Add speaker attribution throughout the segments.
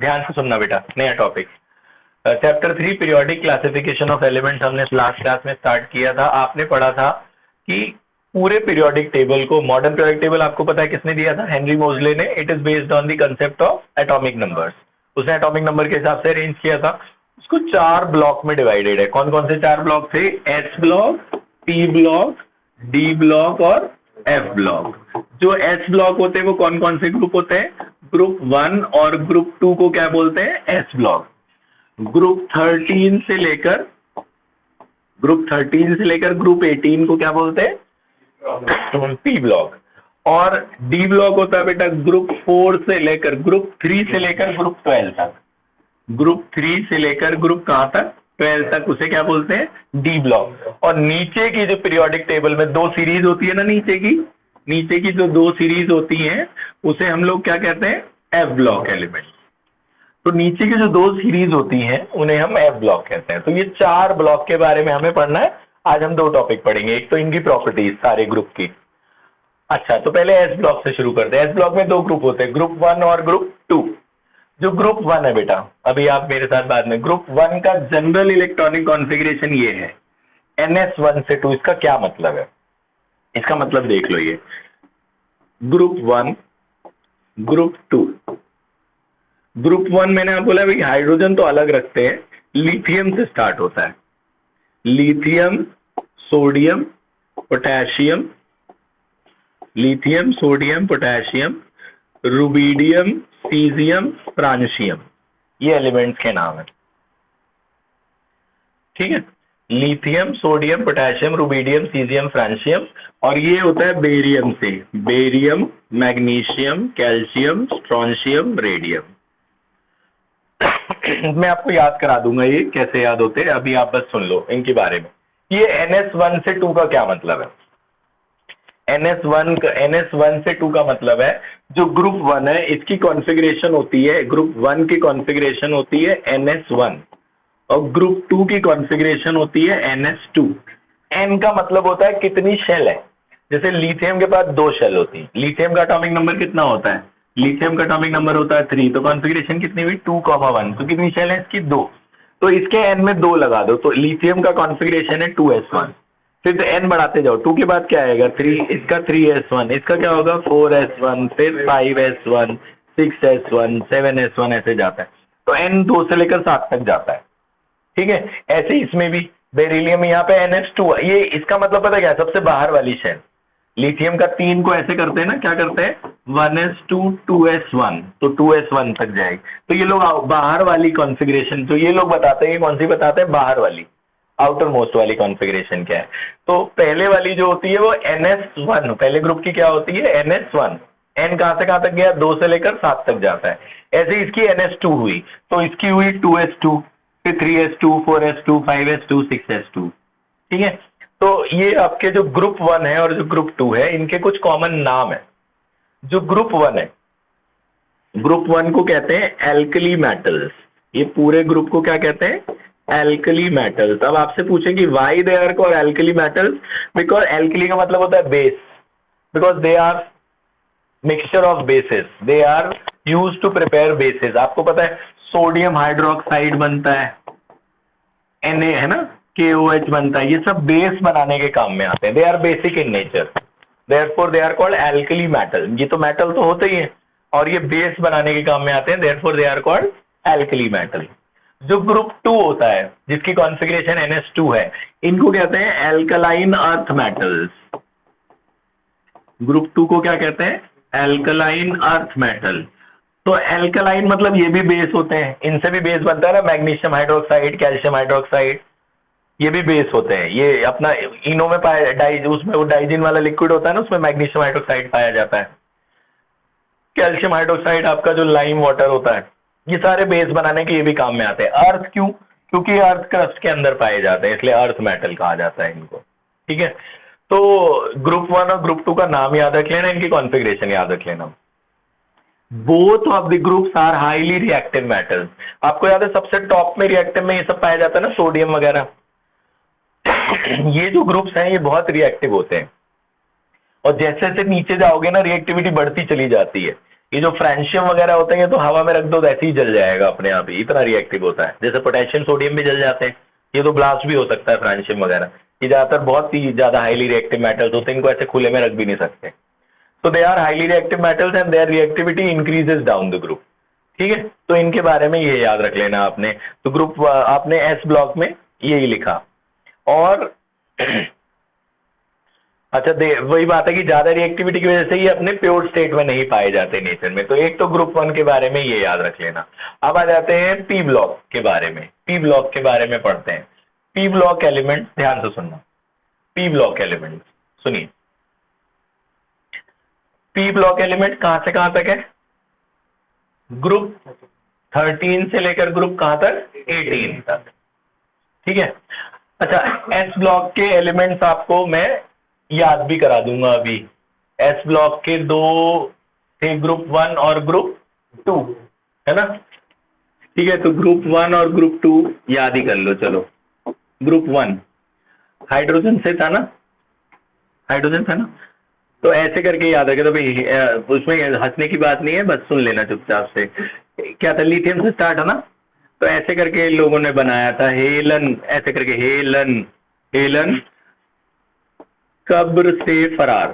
Speaker 1: ध्यान से सुनना बेटा, नया topic. Chapter 3 periodic classification of elements हमने लास्ट क्लास में स्टार्ट किया था। आपने पढ़ा था कि पूरे पीरियोडिक टेबल को, मॉडर्न पीरियोडिक टेबल आपको पता है किसने दिया था? हेनरी मोजले ने। It is based on the concept of atomic numbers. उसने एटॉमिक नंबर के हिसाब से अरेंज किया था। उसको 4 ब्लॉक में डिवाइडेड है। कौन कौन से 4 ब्लॉक थे? S block, P block, D block और एफ ब्लॉक। जो एस ब्लॉक होते हैं वो कौन कौन से ग्रुप होते हैं? ग्रुप 1 और ग्रुप 2 को क्या बोलते हैं? S block. ग्रुप 13 से लेकर ग्रुप 18 को क्या बोलते हैं? P block. और डी ब्लॉक होता है बेटा ग्रुप 3 से लेकर ग्रुप 12 तक। ग्रुप 3 से लेकर ग्रुप कहां तक? 12 तक। उसे क्या बोलते हैं? D block. और नीचे की जो पीरियोडिक टेबल में 2 सीरीज होती है ना, नीचे की जो 2 सीरीज होती हैं उसे हम लोग क्या कहते हैं? F block element. तो नीचे की जो 2 सीरीज होती हैं उन्हें हम एफ ब्लॉक कहते हैं। तो ये 4 ब्लॉक के बारे में हमें पढ़ना है। आज हम 2 टॉपिक पढ़ेंगे। एक तो इनकी प्रॉपर्टीज सारे ग्रुप की। अच्छा, तो पहले एस ब्लॉक से शुरू करते हैं। एस ब्लॉक में 2 ग्रुप होते हैं, ग्रुप 1 और ग्रुप 2। जो ग्रुप 1 है बेटा, अभी आप मेरे साथ बाद में, ग्रुप 1 का जनरल इलेक्ट्रॉनिक कॉन्फ़िगरेशन ये है NS1 से 2। इसका क्या मतलब है? इसका मतलब देख लो, ये ग्रुप 1, ग्रुप 2। ग्रुप 1 मैंने आप बोला भाई हाइड्रोजन तो अलग रखते हैं, लिथियम से स्टार्ट होता है। Lithium, sodium, potassium, lithium, sodium, potassium, rubidium, caesium, francium, ये एलिमेंट्स के नाम है। ठीक है, lithium, sodium, potassium, rubidium, caesium, francium. और ये होता है बेरियम से, barium, magnesium, calcium, strontium, radium. मैं आपको याद करा दूंगा ये कैसे याद होते हैं, अभी आप बस सुन लो इनके बारे में। ये NS1 से 2 का क्या मतलब है? NS1 से 2 का मतलब है जो ग्रुप 1 है इसकी कॉन्फ़िगरेशन होती है, ग्रुप 1 की कॉन्फ़िगरेशन होती है NS1 और ग्रुप 2 की कॉन्फ़िगरेशन होती है NS2। N का मतलब होता है कितनी शेल है। जैसे लिथियम के पास 2 शेल होती है। लिथियम का एटॉमिक नंबर कितना होता है? लिथियम का एटॉमिक नंबर होता है 3। तो कॉन्फ़िगरेशन कितनी हुई? 2,1। तो कितनी शेल है इसकी? 2। तो इसके N में 2 लगा दो, तो लिथियम का कॉन्फ़िगरेशन है 2s1। फिर N बढ़ाते जाओ, 2 के बाद क्या आएगा? 3। इसका 3s1, इसका क्या होगा? 4s1, फिर 5s1, 6s1, 7s1, ऐसे जाता है। तो N 2 से लेकर 7 तक जाता है। ठीक है, ऐसे इसमें भी बेरिलियम यहाँ पे NS2। ये इसका मतलब पता क्या है? सबसे बाहर वाली शेल। लिथियम का 3 को ऐसे करते हैं ना, क्या करते हैं? 1s2, 2s1, तो 2s1 तक जाएगी। तो ये लोग बाहर वाली कॉन्फ़िगरेशन जो ये लोग बताते हैं, ये कौन सी बताते हैं? बाहर वाली, आउटर मोस्ट वाली कॉन्फ़िगरेशन क्या है? तो पहले वाली जो होती है वो NS1, पहले ग्रुप की क्या होती है? NS1। N कहां से कहां तक गया? 2 से लेकर 7 तक जाता है। ऐसे इसकी NS2 हुई, तो इसकी हुई 2s2, फिर 3s2, 4s2, 5s2, 6s2। ठीक है, तो ये आपके जो ग्रुप 1 है और जो ग्रुप 2 है इनके कुछ कॉमन नाम है। जो ग्रुप 1 है, ग्रुप 1 को कहते हैं एल्कली मेटल्स। ये पूरे ग्रुप को क्या कहते हैं? Alkali metals. अब आपसे पूछेंगे why they are called alkali metals? Because alkali का मतलब होता है base, because they are mixture of bases, they are used to prepare bases. आपको पता है सोडियम हाइड्रोक्साइड बनता है, Na है ना, KOH बनता है, ये सब बेस बनाने के काम में आते हैं। They are basic in nature, therefore they are called alkali metal. ये तो मेटल तो होते ही है और ये बेस बनाने के काम में आते हैं, therefore they are called alkali metal. जो ग्रुप 2 होता है जिसकी कॉन्फ़िगरेशन NS2 है, इनको कहते हैं एल्कलाइन अर्थ मेटल्स। ग्रुप 2 को क्या कहते हैं? Alkaline earth metal. तो एल्कलाइन मतलब ये भी बेस होते हैं, इनसे भी बेस बनता है ना, मैग्नीशियम हाइड्रोक्साइड, कैल्शियम हाइड्रोक्साइड, ये भी बेस होते हैं। ये अपना इनो में पाया, उसमें वो डाइजिन वाला लिक्विड होता है ना, उसमें मैग्नीशियम हाइड्रोक्साइड पाया जाता है। कैल्शियम हाइड्रोक्साइड आपका जो लाइम वाटर होता है, ये सारे बेस बनाने के ये भी काम में आते हैं। अर्थ क्यों? क्योंकि अर्थ क्रस्ट के अंदर पाए जाते हैं, इसलिए अर्थ मेटल कहा जाता है इनको। ठीक है, तो ग्रुप 1 और ग्रुप 2 का नाम याद रख लेना, इनकी कॉन्फ़िगरेशन याद रख लेना। Both of the groups are highly reactive metals. आपको याद है सबसे टॉप में रिएक्टिव में ये सब पाया जाता है ना, सोडियम वगैरह। ये जो ग्रुप्स हैं ये बहुत रिएक्टिव होते हैं और जैसे जैसे नीचे जाओगे ना रिएक्टिविटी बढ़ती चली जाती है। ये जो फ्रेंशियम वगैरह होते हैं तो हवा में रख दो तो ऐसे ही जल जाएगा अपने आप ही, इतना रिएक्टिव होता है। जैसे पोटेशियम सोडियम भी जल जाते हैं, ये तो ब्लास्ट भी हो सकता है फ्रेंशियम वगैरह। ये ज्यादातर बहुत ही ज्यादा हाईली रिएक्टिव मेटल्स होते हैं, इनको ऐसे खुले में रख भी नहीं सकते। तो they are highly reactive metals and their reactivity increases down the group. ठीक है, तो इनके बारे में ये याद रख लेना आपने। तो ग्रुप आपने एस ब्लॉक में यही लिखा। और अच्छा वही बात है कि ज्यादा रिएक्टिविटी की वजह से ये अपने प्योर स्टेट में नहीं पाए जाते नेचर में। तो एक तो ग्रुप 1 के बारे में ये याद रख लेना। अब आ जाते हैं पी ब्लॉक के बारे में। पी ब्लॉक के बारे में पढ़ते हैं। पी ब्लॉक एलिमेंट, ध्यान से सुनना। पी ब्लॉक एलिमेंट सुनिए। पी ब्लॉक एलिमेंट कहां से कहां तक है? ग्रुप 13 से लेकर ग्रुप कहां तक? 18 तक। ठीक है। अच्छा, एस ब्लॉक के एलिमेंट्स आपको मैं याद भी करा दूंगा अभी। एस ब्लॉक के दो थे, ग्रुप 1 और ग्रुप 2, है ना? ठीक है, तो ग्रुप 1 और ग्रुप 2 याद ही कर लो। चलो, ग्रुप 1 हाइड्रोजन से था ना, हाइड्रोजन था ना, तो ऐसे करके याद रखे। तो भाई उसमें हंसने की बात नहीं है, बस सुन लेना चुपचाप से। क्या था? लिथियम से स्टार्ट है ना, तो ऐसे करके लोगों ने बनाया था हेलन, ऐसे करके हेलन। हेलन कब्र से फरार,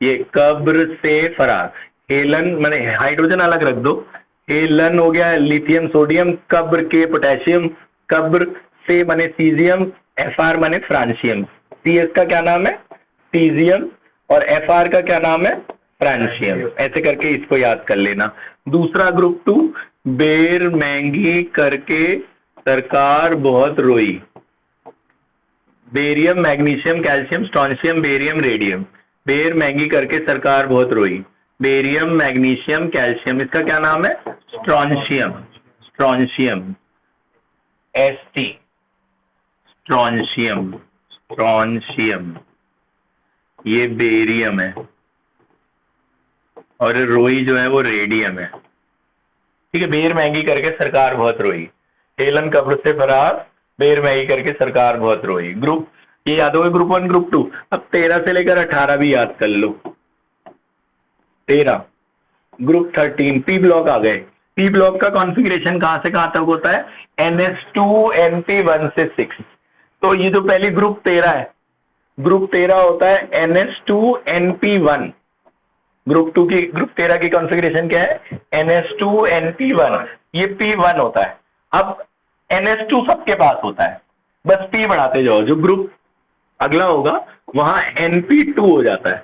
Speaker 1: ये कब्र से फरार। हेलन माने हाइड्रोजन अलग रख दो, हेलन हो गया लिथियम सोडियम, कब्र के पोटेशियम, कब्र से माने सीजियम, एफआर माने फ्रांशियम। सीएस का क्या नाम है? सीजियम, और एफआर का क्या नाम है? फ्रांशियम। ऐसे करके इसको याद कर लेना। दूसरा ग्रुप 2, बेर महंगी करके सरकार बहुत रोई। Barium, magnesium, calcium, strontium, barium, radium. बेर महंगी करके सरकार बहुत रोई। बेरियम, मैग्नीशियम, कैल्शियम, इसका क्या नाम है? Strontium. Strontium, ST, strontium. Strontium, ये बेरियम है, और रोई जो है वो रेडियम है। ठीक है, बेर महंगी करके सरकार बहुत रोई। हेलन कब्र से फरार, बेर महंगी करके सरकार बहुत रोई। ग्रुप ये याद हो गए, ग्रुप 1 ग्रुप 2। अब 13 से लेकर 18 भी याद कर लो। 13 ग्रुप 13 पी ब्लॉक आ गए। पी ब्लॉक का कॉन्फ़िगरेशन कहां से कहां तक होता है? NH2 NP1 से 6। तो ये जो पहली ग्रुप 13 है, ग्रुप 13 होता है NH2 NP1। ग्रुप 13 की कॉन्फ़िगरेशन क्या है? NH2 NP1, ये P1 होता है। अब NH2 सबके पास होता है, बस P बढ़ाते जाओ, जो ग्रुप अगला होगा वहां NP2 हो जाता है।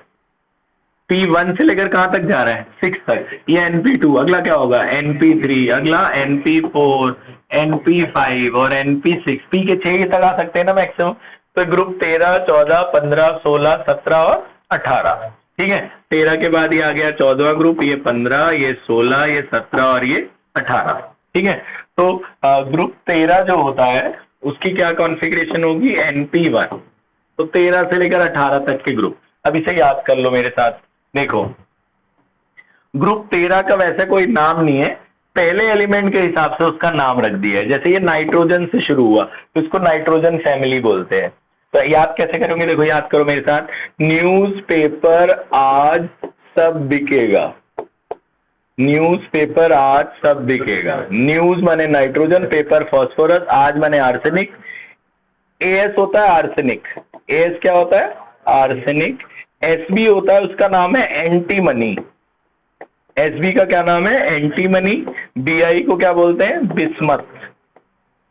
Speaker 1: P1 से लेकर कहां तक जा रहा है? 6 तक, ये NP2। अगला क्या होगा? NP3, अगला NP4, NP5 और NP6। P के 6 तक आ सकते हैं ना मैक्सिमम। तो ग्रुप 13, 14, 15, 16, 17 और 18। ठीक है, 13 के बाद ये आ गया 14वां ग्रुप, ये 15, ये 16, ये 17 और ये 18। ठीक है, तो ग्रुप 13 जो होता है उसकी क्या कॉन्फ़िगरेशन होगी? NP1। तो 13 से लेकर 18 तक के ग्रुप। अब इसे याद कर लो मेरे साथ। देखो, ग्रुप 13 का वैसे कोई नाम नहीं है, पहले एलिमेंट के हिसाब से उसका नाम रख दिया है। जैसे ये नाइट्रोजन से शुरू हुआ तो इसको नाइट्रोजन फैमिली बोलते हैं। तो याद कैसे करोगे? देखो, याद करो मेरे साथ। न्यूज़पेपर आज सब बिकेगा। न्यूज़पेपर आज सब बिकेगा। न्यूज माने नाइट्रोजन, पेपर फॉस्फोरस, आज माने आर्सेनिक। एस होता है आर्सेनिक। एस क्या होता है? आर्सेनिक। एसबी होता है, उसका नाम है एंटीमनी। एसबी का क्या नाम है? एंटीमनी। बीआई को क्या बोलते हैं? बिस्मथ।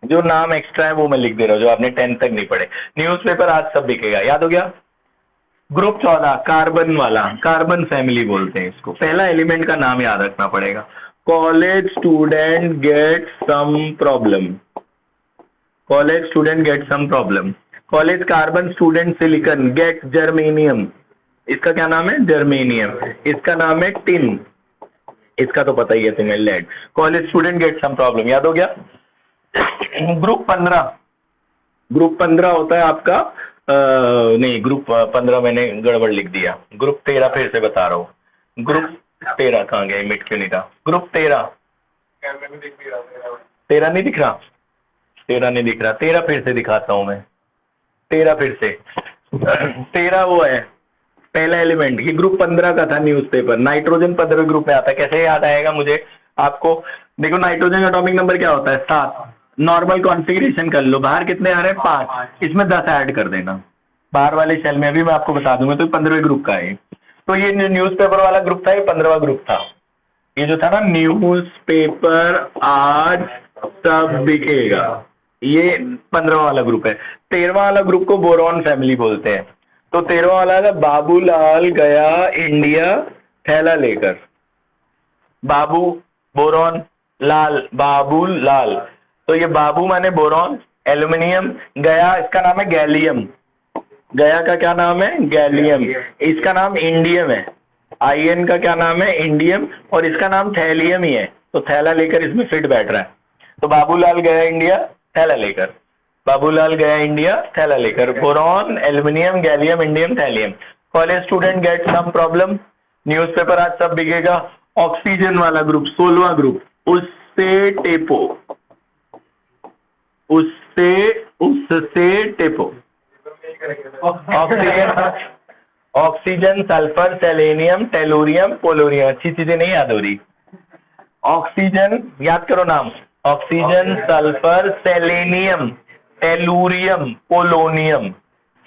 Speaker 1: जो नाम एक्स्ट्रा है वो मैं लिख दे रहा हूँ, जो आपने 10 तक नहीं पढ़े। न्यूज़पेपर आज सब बिकेगा, याद हो गया। ग्रुप 14 कार्बन वाला, कार्बन फैमिली बोलते हैं इसको। पहला एलिमेंट का नाम याद रखना पड़ेगा। College student get some problem. College student get some problem. College carbon student silicon get germanium. इसका क्या नाम है? जर्मेनियम। इसका नाम है टिन। इसका तो पता ही है तुम्हें, lead. College student get some problem, याद हो गया। ग्रुप 15, ग्रुप 15 होता है आपका नहीं, ग्रुप 15 मैंने गड़बड़ लिख दिया। ग्रुप 13 फिर से बता रहा हूँ। ग्रुप 13 कहाँ गया? मिट क्यों नहीं था? ग्रुप 13 नहीं दिख रहा। 13 नहीं दिख रहा। 13 फिर से दिखाता हूँ मैं। 13 फिर से 13 वो है पहला एलिमेंट, ये ग्रुप 15 का था न्यूज़पेपर, नाइट्रोजन 15वें ग्रुप में आता है। कैसे याद आएगा मुझे आपको? देखो नाइट्रोजन का एटॉमिक नंबर क्या होता है? 7। नॉर्मल कॉन्फ़िगरेशन कर लो, बाहर कितने आ रहे हैं? 5, इसमें 10 ऐड कर देना बाहर वाले सेल में, अभी मैं आपको बता दूंगा। तो 15वें ग्रुप का है। तो ये न्यूज़पेपर वाला ग्रुप था, ये 15वां ग्रुप था। ये जो था ना, न्यूज़पेपर आज सब बिकेगा, ये 15वां वाला ग्रुप है। 13वां वाला ग्रुप को बोरॉन फैमिली बोलते हैं। तो 13वां वाला है बाबूलाल गया इंडिया थैला लेकर। बाबू बोरॉन, लाल बाबू लाल, तो ये बाबू माने बोरॉन, एल्यूमिनियम, गया इसका नाम है गैलियम, गया का क्या नाम है? गैलियम। इसका नाम इंडियम है, आईएन का क्या नाम है? इंडियम, और इसका नाम थैलियम ही है, तो थैला लेकर इसमें फिट बैठ रहा है। तो बाबूलाल गया इंडिया थैला लेकर, बाबूलाल गया इंडिया थैला लेकर, boron, aluminium, gallium, indium, thallium. College student get some problem, newspaper आज सब बिकेगा। ऑक्सीजन वाला ग्रुप 16वां ग्रुप, उससे टेपो, उससे टेपो। Oxygen, sulphur, selenium, tellurium, polonium. अच्छी चीजें नहीं याद हो रही। ऑक्सीजन याद करो नाम, oxygen, sulphur, selenium, tellurium, polonium,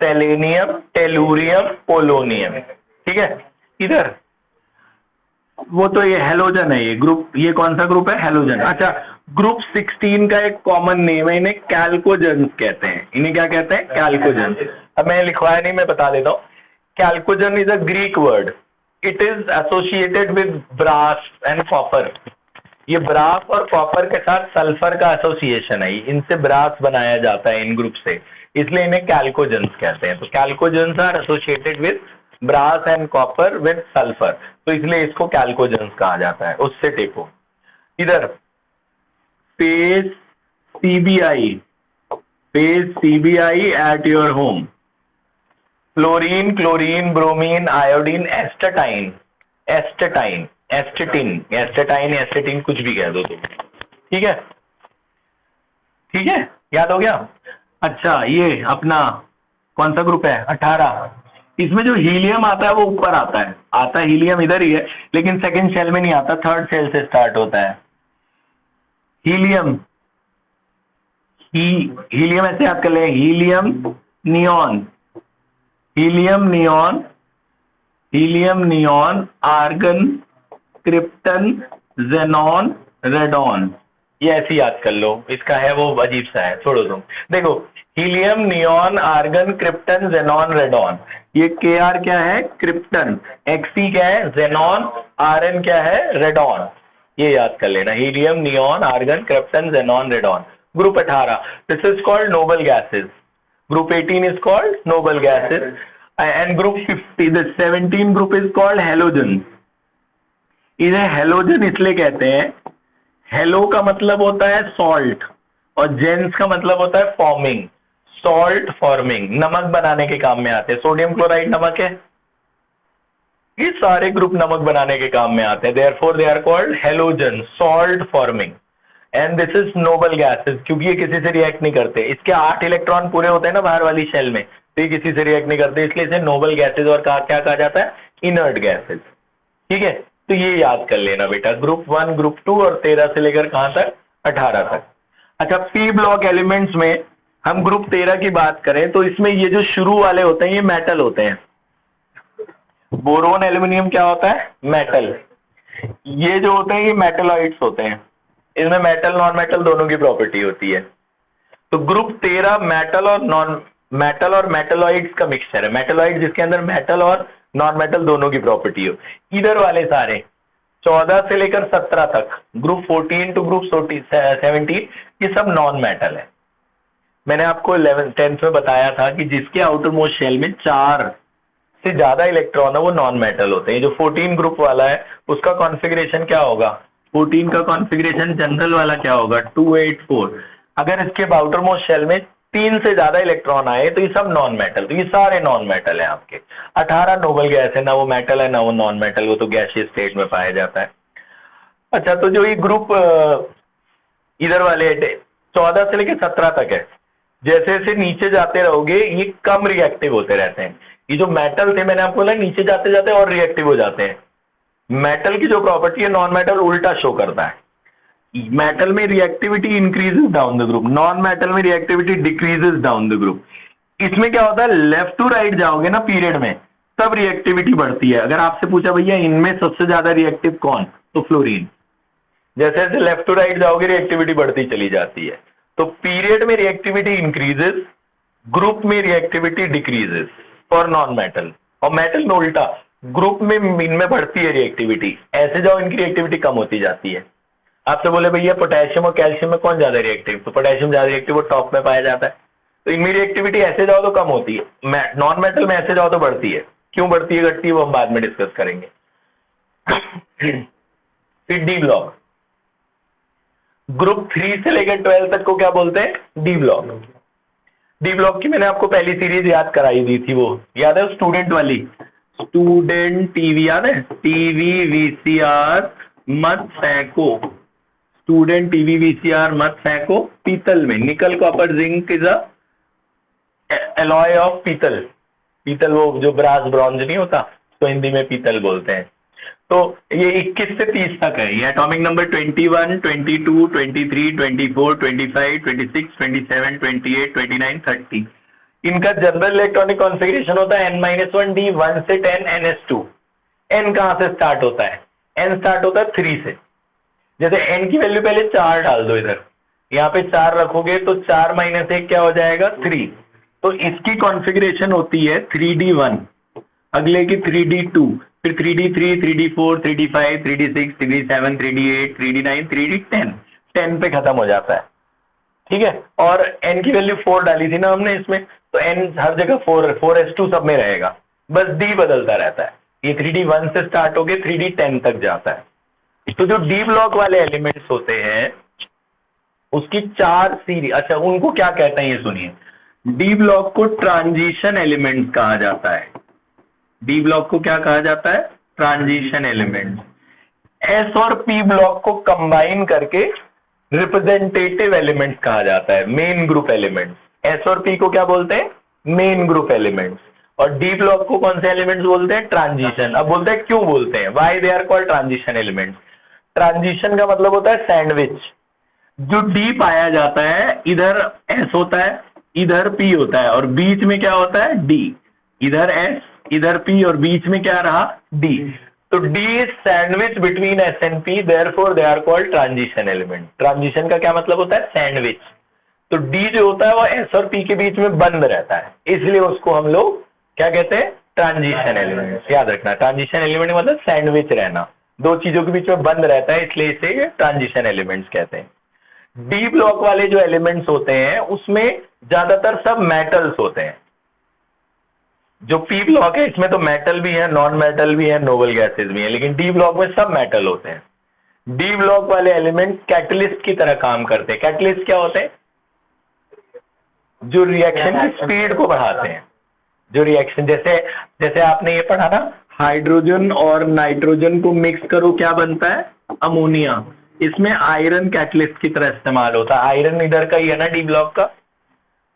Speaker 1: selenium, tellurium, polonium. ठीक है, इधर वो तो ये हेलोजन है, ये ग्रुप, ये कौन सा ग्रुप है? हेलोजन। अच्छा, ग्रुप 16 का एक कॉमन नेम है, इन्हें कैल्कोजेंस कहते हैं। इन्हें क्या कहते हैं? कैल्कोजेंस। अब मैंने लिखवाया नहीं, मैं बता देता हूँ। Chalcogen is a Greek word, it is associated with brass and copper. ये ब्रास और कॉपर के साथ सल्फर का एसोसिएशन है, इनसे ब्रास बनाया जाता है इन ग्रुप से, इसलिए इन्हें कैल्कोजेंस कहते हैं। तो chalcogens are associated with brass and copper with sulphur, तो इसलिए इसको कैल्कोजेंस कहा जाता है। उससे टेपो। इधर page CBI, page CBI at your home. Fluorine, chlorine, bromine, iodine, astatine, astatine, एस्टेटिन, astatine, एस्टेटिन, कुछ भी कह दो तुम। ठीक है, ठीक है, याद हो गया? अच्छा, ये अपना कौन सा ग्रुप है? 18। इसमें जो हीलियम आता है वो ऊपर आता है हीलियम इधर ही है, लेकिन सेकंड सेल में नहीं आता, थर्ड सेल से स्टार्ट होता है हीलियम। हीलियम ऐसे याद कर ले, helium neon, helium neon, helium neon, argon, krypton, xenon, radon. ये ऐसे याद कर लो, इसका है वो अजीब सा है, छोड़ो तुम। देखो, helium, neon, argon, krypton, xenon, radon. ये के आर क्या है? क्रिप्टन। एक्सी क्या है? जेनॉन। आर एन क्या है? रेडॉन। ये याद कर लेना, helium, neon, argon, krypton, xenon, radon. Group 18, this is called noble gases. Group 18 is called noble gases, and group 50, the 17 group is called halogen. इन्हें हेलोजन इसलिए कहते हैं, हेलो का मतलब होता है सॉल्ट और जेंस का मतलब होता है फॉर्मिंग, सॉल्ट फॉर्मिंग, नमक बनाने के काम में आते हैं। सोडियम क्लोराइड नमक है, ये सारे ग्रुप नमक बनाने के काम में आते हैं। Therefore they are called halogen, salt forming, and this is noble gases, क्योंकि ये किसी से रिएक्ट नहीं करते। इसके 8 इलेक्ट्रॉन पूरे होते हैं ना बाहर वाली शेल में, तो ये किसी से रिएक्ट नहीं करते, इसलिए इसे नोबल गैसेस और क्या कहा जाता है? Inert gases. ठीक है, तो ये याद कर लेना बेटा, ग्रुप 1, ग्रुप 2 और 13 से लेकर कहां तक? 18 तक। अच्छा, पी ब्लॉक एलिमेंट्स में हम ग्रुप 13 की बात करें तो इसमें ये जो शुरू वाले होते हैं ये मेटल होते हैं। बोरोन, एल्यूमिनियम क्या होता है? मेटल। ये जो होते हैं ये मेटलॉइड्स होते हैं, इसमें मेटल नॉन मेटल दोनों की प्रॉपर्टी होती है। तो ग्रुप 13 मेटल और नॉन मेटल और मेटलॉइड्स का मिक्सचर है। मेटलॉइड जिसके अंदर मेटल और नॉन मेटल दोनों की प्रॉपर्टी हो। इधर वाले सारे 14 से लेकर 17 तक, ग्रुप 14 टू ग्रुप 17, ये सब नॉन मेटल है। मैंने आपको 11th 10th में बताया था कि जिसके आउटर मोस्ट शेल में 4 से ज्यादा इलेक्ट्रॉन है वो नॉन मेटल होते हैं। जो 14 ग्रुप वाला है उसका कॉन्फ़िगरेशन क्या होगा? 14 का कॉन्फ़िगरेशन जनरल वाला क्या होगा? 284। अगर इसके आउटर मोस्ट शेल में 3 से ज्यादा इलेक्ट्रॉन आए तो ये सब नॉन मेटल, तो ये सारे नॉन मेटल है आपके। 18 नोबल गैस है, ना वो मेटल है ना वो नॉन मेटल, वो तो गैसीय स्टेट में पाया जाता है। अच्छा, तो जो ये ग्रुप इधर वाले 14 से लेकर 17 तक है, जैसे जैसे नीचे जाते रहोगे ये कम रिएक्टिव होते रहते हैं। ये जो मेटल थे मैंने आपको बोला नीचे जाते जाते और रिएक्टिव हो जाते हैं। मेटल की जो प्रॉपर्टी है नॉन मेटल उल्टा शो करता है, मेटल में reactivity increases down the group, non metal में reactivity decreases down the group. इसमें क्या होता है, लेफ्ट टू राइट जाओगे ना पीरियड में तब रिएक्टिविटी बढ़ती है। अगर आपसे पूछा भैया इनमें सबसे ज्यादा रिएक्टिव कौन, तो फ्लोरीन। जैसे जैसे लेफ्ट टू राइट जाओगे रिएक्टिविटी बढ़ती चली जाती है। तो पीरियड में रिएक्टिविटी इंक्रीजेस, ग्रुप में reactivity decreases for non metal, और मेटल में उल्टा, ग्रुप में इनमें बढ़ती है रिएक्टिविटी, ऐसे जाओ इनकी रिएक्टिविटी कम होती जाती है। आपसे बोले भैया पोटेशियम और कैल्शियम में कौन ज्यादा रिएक्टिव, तो पोटेशियम ज्यादा रिएक्टिव, वो टॉप में पाया जाता है। तो इनमें रिएक्टिविटी ऐसे जाओ तो कम होती है, नॉन मेटल में ऐसे जाओ तो बढ़ती है। क्यों बढ़ती है घटती है वो हम बाद में डिस्कस करेंगे। फिर डी ब्लॉक, ग्रुप 3 से लेकर 12 तक को क्या बोलते हैं, डी ब्लॉक। डी ब्लॉक की मैंने आपको पहली सीरीज याद कराई दी थी, वो याद है स्टूडेंट वाली, स्टूडेंट टीवी याद है, टीवी वीसीआर मत फेंको, स्टूडेंट टीवी वीसीआर मत फेंको पीतल में, निकल copper zinc is a alloy of पीतल, पीतल वो जो ब्रास ब्रॉन्ज नहीं होता तो हिंदी में पीतल बोलते हैं। तो ये 21 से 30 तक है, ये एटॉमिक नंबर 21, 22, 23, 24, 25, 26, 27, 28, 29, 30। इनका जनरल इलेक्ट्रॉनिक कॉन्फ़िगरेशन होता है n-1 d 1 से 10 ns2। n कहां से स्टार्ट होता है, n स्टार्ट होता है 3 से। जैसे n की वैल्यू पहले 4 डाल दो, इधर यहाँ पे 4 रखोगे तो 4 - 1 क्या हो जाएगा 3। तो इसकी कॉन्फ़िगरेशन होती है 3d1, अगले की 3d2, फिर 3d3, 3d4, 3d5, 3d6, 3d7, 3d8, 3d9, 3d10, 10 पे खत्म हो जाता है। ठीक है, और n की वैल्यू 4 डाली थी ना हमने इसमें, तो n हर जगह 4s2 सब में रहेगा, बस d बदलता रहता है। ये 3d1 से स्टार्ट होके 3d10 तक जाता है। तो जो डी ब्लॉक वाले एलिमेंट्स होते हैं उसकी 4 सीरीज, अच्छा उनको क्या कहते हैं ये सुनिए। डी ब्लॉक को ट्रांजिशन एलिमेंट्स कहा जाता है। डी ब्लॉक को क्या कहा जाता है, ट्रांजिशन एलिमेंट्स। एस और पी ब्लॉक को कंबाइन करके रिप्रेजेंटेटिव एलिमेंट्स कहा जाता है, मेन ग्रुप एलिमेंट्स। एस और पी को क्या बोलते हैं, मेन ग्रुप एलिमेंट्स। और डी ब्लॉक को कौन से एलिमेंट्स बोलते हैं, ट्रांजिशन। अब बोलते हैं क्यों बोलते हैं, why they are called transition elements. Transition का मतलब होता है सैंडविच। जो डी पाया जाता है इधर एस होता है, इधर पी होता है, और बीच में क्या होता है डी, इधर एस इधर पी और बीच में क्या रहा डी। तो D is sandwich between S and P, therefore they are called transition element. Transition का क्या मतलब होता है, सैंडविच। तो डी जो होता है वो एस और पी के बीच में बंद रहता है, इसलिए उसको हम लोग क्या कहते हैं, ट्रांजिशन एलिमेंट। याद रखना, ट्रांजिशन एलिमेंट मतलब सैंडविच रहना, दो चीजों के बीच में बंद रहता है, इसलिए इसे ट्रांजिशन एलिमेंट्स कहते हैं। डी ब्लॉक वाले जो एलिमेंट्स होते हैं उसमें ज्यादातर सब मेटल्स होते हैं। जो पी ब्लॉक है इसमें तो मेटल भी है, नॉन मेटल भी है, नोबल गैसेस भी है, लेकिन डी ब्लॉक में सब मेटल होते हैं। डी ब्लॉक वाले एलिमेंट कैटलिस्ट की तरह काम करते हैं। कैटलिस्ट क्या होते हैं, जो रिएक्शन की स्पीड को बढ़ाते हैं। जो रिएक्शन, जैसे जैसे आपने ये पढ़ा ना, हाइड्रोजन और नाइट्रोजन को मिक्स करो क्या बनता है, अमोनिया। इसमें आयरन कैटलिस्ट की तरह इस्तेमाल होता है, आयरन इधर का ही है ना डी ब्लॉक का।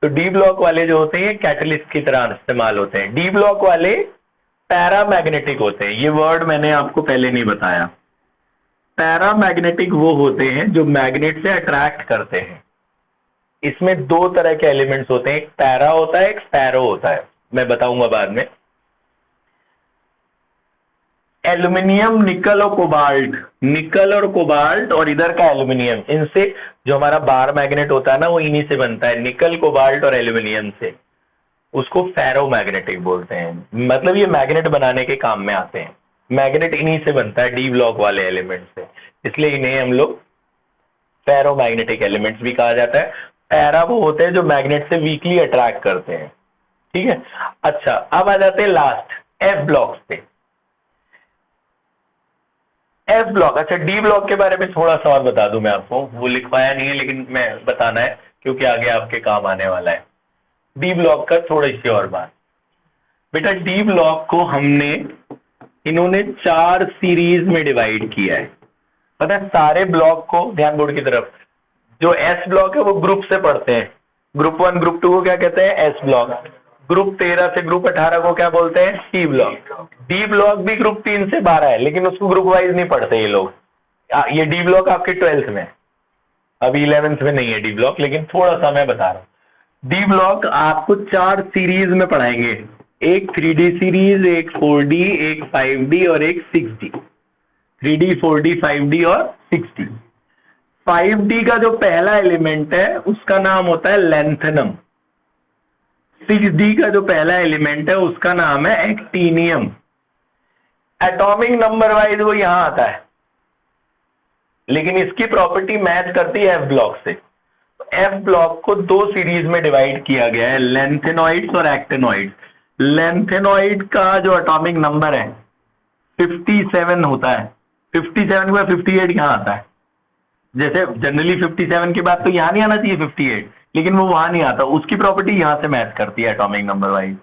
Speaker 1: तो डी ब्लॉक वाले जो होते हैं कैटलिस्ट की तरह इस्तेमाल होते हैं। डी ब्लॉक वाले पैरामैग्नेटिक होते हैं, ये वर्ड मैंने आपको पहले नहीं बताया। पैरामैग्नेटिक वो होते हैं जो मैग्नेट से अट्रैक्ट करते हैं। इसमें दो तरह के एलिमेंट्स होते हैं, एक पैरा होता है, एक स्पैरो होता है, मैं बताऊंगा बाद में। एल्यूमिनियम, निकल और कोबाल्ट, निकल और कोबाल्ट और इधर का एल्यूमिनियम, इनसे जो हमारा बार मैग्नेट होता है ना वो इन्हीं से बनता है, निकल कोबाल्ट और एल्यूमिनियम से। उसको फेरोमैग्नेटिक बोलते हैं, मतलब ये मैग्नेट बनाने के काम में आते हैं। मैग्नेट इन्हीं से बनता है, डी ब्लॉक वाले एलिमेंट से, इसलिए इन्हें हम लोग फेरोमैग्नेटिक एलिमेंट्स भी कहा जाता है। पैरा वो होते हैं जो मैग्नेट से वीकली अट्रैक्ट करते हैं। ठीक है, अच्छा अब आ जाते हैं लास्ट एफ ब्लॉक्स पे। एफ ब्लॉक, अच्छा डी ब्लॉक के बारे में थोड़ा सा और बता दूं मैं आपको, वो लिखवाया नहीं है लेकिन मैं बताना है क्योंकि आगे आपके काम आने वाला है। डी ब्लॉक का थोड़ी सी और बात, बेटा डी ब्लॉक को हमने, इन्होंने 4 सीरीज में डिवाइड किया है। पता है सारे ब्लॉक को, ध्यान बोर्ड की तरफ, जो एस ब्लॉक है वो ग्रुप से पढ़ते हैं। ग्रुप 1 ग्रुप 2 को क्या कहते हैं, एस ब्लॉक। ग्रुप 13 से ग्रुप 18 को क्या बोलते हैं? C block. डी ब्लॉक भी ग्रुप 3 से 12 है, लेकिन उसको ग्रुप वाइज नहीं पढ़ते ये लोग। ये डी ब्लॉक आपके 12th में, अभी 11th में नहीं है डी ब्लॉक, लेकिन थोड़ा सा मैं बता रहा हूँ। डी ब्लॉक आपको 4 सीरीज में पढ़ाएंगे, एक 3D सीरीज, एक 4D, एक 5D और एक 6D। 3D, 4D, 5D और 6D। 5D का जो पहला एलिमेंट है उसका नाम होता है लेंथेनम। 6D का जो पहला एलिमेंट है उसका नाम है एक्टीनियम। एटॉमिक नंबर वाइज वो यहां आता है, लेकिन इसकी प्रॉपर्टी मैच करती है एफ ब्लॉक से। एफ ब्लॉक को 2 सीरीज में डिवाइड किया गया है, लेंथेनॉइड्स और एक्टेनॉइड्स। लेंथेनॉइड का जो एटॉमिक नंबर है 57 होता है। 57 के बाद 58 यहां आता है। जैसे जनरली 57 के बाद तो यहां नहीं आना चाहिए 58, लेकिन वो वहां नहीं आता, उसकी प्रॉपर्टी यहां से मैच करती है एटॉमिक नंबर वाइज।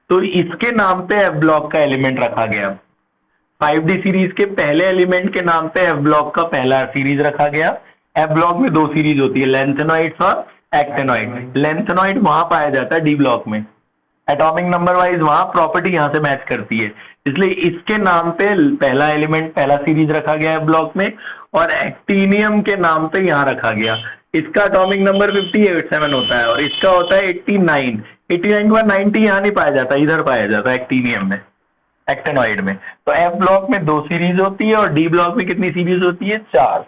Speaker 1: तो इसके नाम पे एफ ब्लॉक का एलिमेंट रखा गया। 5D सीरीज के पहले एलिमेंट के नाम पे एफ ब्लॉक का पहला सीरीज रखा गया। एफ ब्लॉक में 2 सीरीज होती है, लेंथेनॉइड्स और एक्टेनॉइड। लेंथेनॉइड वहां पाया जाता है डी ब्लॉक में, एटॉमिक नंबर वाइज वहां प्रॉपर्टी यहां से मैच करती है, इसलिए इसके नाम पे पहला एलिमेंट पहला सीरीज रखा गया है ब्लॉक में, और एक्टीनियम के नाम पे यहां रखा गया। इसका एटॉमिक नंबर 57 होता है और इसका होता है 89। 89 के बाद 90 यहां नहीं पाया जाता, इधर पाया जाता है एक्टीनियम में, एक्टेनॉइड में। तो एफ ब्लॉक में 2 सीरीज होती है और डी ब्लॉक में कितनी सीरीज होती है? 4।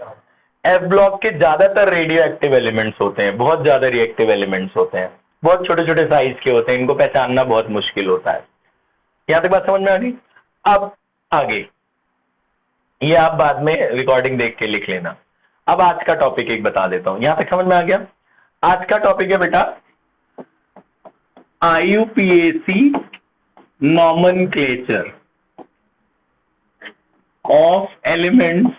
Speaker 1: एफ ब्लॉक के ज्यादातर रेडियो एक्टिव एलिमेंट्स होते हैं, बहुत ज्यादा रिएक्टिव एलिमेंट्स होते हैं, बहुत छोटे छोटे साइज के होते हैं, इनको पहचानना बहुत मुश्किल होता है। यहां तक बात समझ में आ गई? अब आगे ये आप बाद में रिकॉर्डिंग देख के लिख लेना। अब आज का टॉपिक एक बता देता हूं, यहां तक समझ में आ गया? आज का टॉपिक है बेटा IUPAC nomenclature of elements।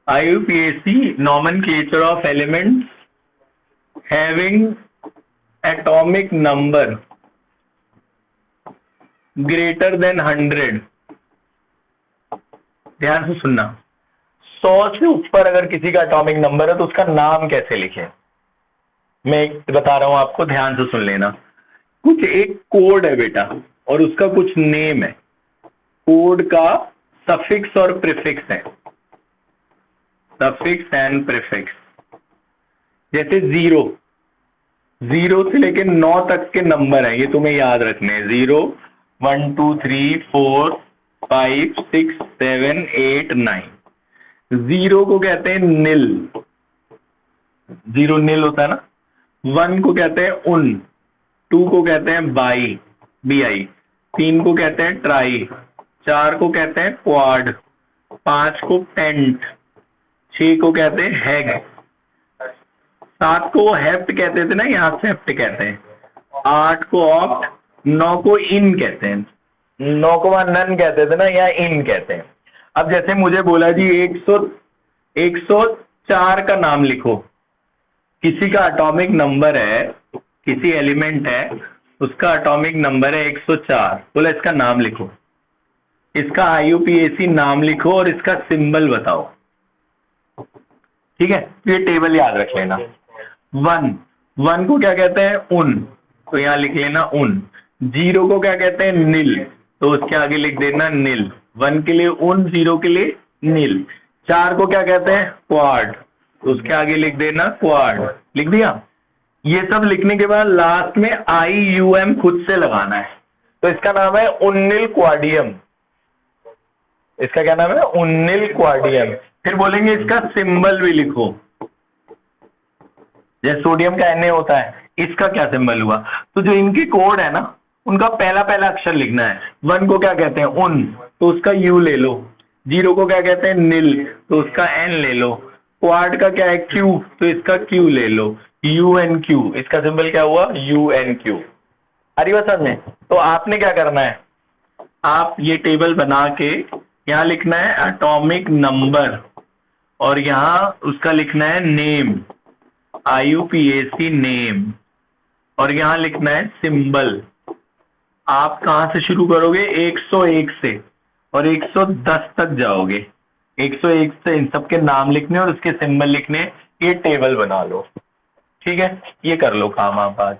Speaker 1: IUPAC nomenclature of elements having atomic number greater than 100। ध्यान से सुनना, 100 से ऊपर अगर किसी का एटॉमिक नंबर है तो उसका नाम कैसे लिखें, मैं एक बता रहा हूं आपको, ध्यान से सुन लेना। कुछ एक कोड है बेटा और उसका कुछ नेम है, कोड का सफिक्स और प्रीफिक्स है, सफिक्स एंड प्रीफिक्स। जैसे 0 से लेके 9 तक के नंबर है, ये तुम्हें याद रखने हैं। 0 1 2 3 4 5 6 7 8 9। 0 को कहते हैं नील, 0 नील होता है ना। 1 को कहते हैं उन, 2 को कहते हैं बाई, BI, 3 को कहते हैं ट्राई, 4 को कहते हैं क्वाड, 5 को पेंट, 6 को कहते हैं हैग, 7 को हेप्ट कहते थे ना, यहाँ से हेप्ट कहते हैं, 8 को ऑप्ट, 9 को इन कहते हैं, 9 को वहां नन कहते थे ना, यहाँ इन कहते हैं। अब जैसे मुझे बोला जी 104 का नाम लिखो, किसी का एटॉमिक नंबर है, किसी एलिमेंट है उसका एटॉमिक नंबर है 104, बोला इसका नाम लिखो, इसका IUPAC नाम लिखो और इसका सिंबल बताओ। ठीक है, तो ये टेबल याद रख लेना। 1 को क्या कहते हैं? उन, तो यहाँ लिख लेना उन। 0 को क्या कहते हैं? नील, तो उसके आगे लिख देना नील। 1 के लिए उन, 0 के लिए नील। 4 को क्या कहते हैं? क्वाड, तो उसके आगे लिख देना क्वाड, लिख दिया। ये सब लिखने के बाद लास्ट में IUM खुद से लगाना है, तो इसका नाम है उन्निल क्वाडियम। इसका क्या नाम है? उन्निल क्वाडियम। फिर बोलेंगे इसका सिंबल भी लिखो, जैसे सोडियम का Na होता है, इसका क्या सिंबल हुआ। तो जो इनके कोड है ना, उनका पहला अक्षर लिखना है। 1 को क्या कहते हैं? उन, तो उसका U ले लो। 0 को क्या कहते हैं? नील, तो उसका N ले लो। क्वाड का क्या है? Q, तो इसका Q ले लो। UNQ, इसका सिंबल क्या हुआ? UNQ। अरे बस समझ में। तो आपने क्या करना है, आप ये टेबल बना के यहाँ लिखना है एटॉमिक नंबर और यहाँ उसका लिखना है नेम, IUPAC नेम, और यहाँ लिखना है सिंबल। आप कहाँ से शुरू करोगे? 101 से और 110 तक जाओगे। 101 से इन सब के नाम लिखने और उसके सिंबल लिखने, ये टेबल बना लो। ठीक है, ये कर लो काम आप आज।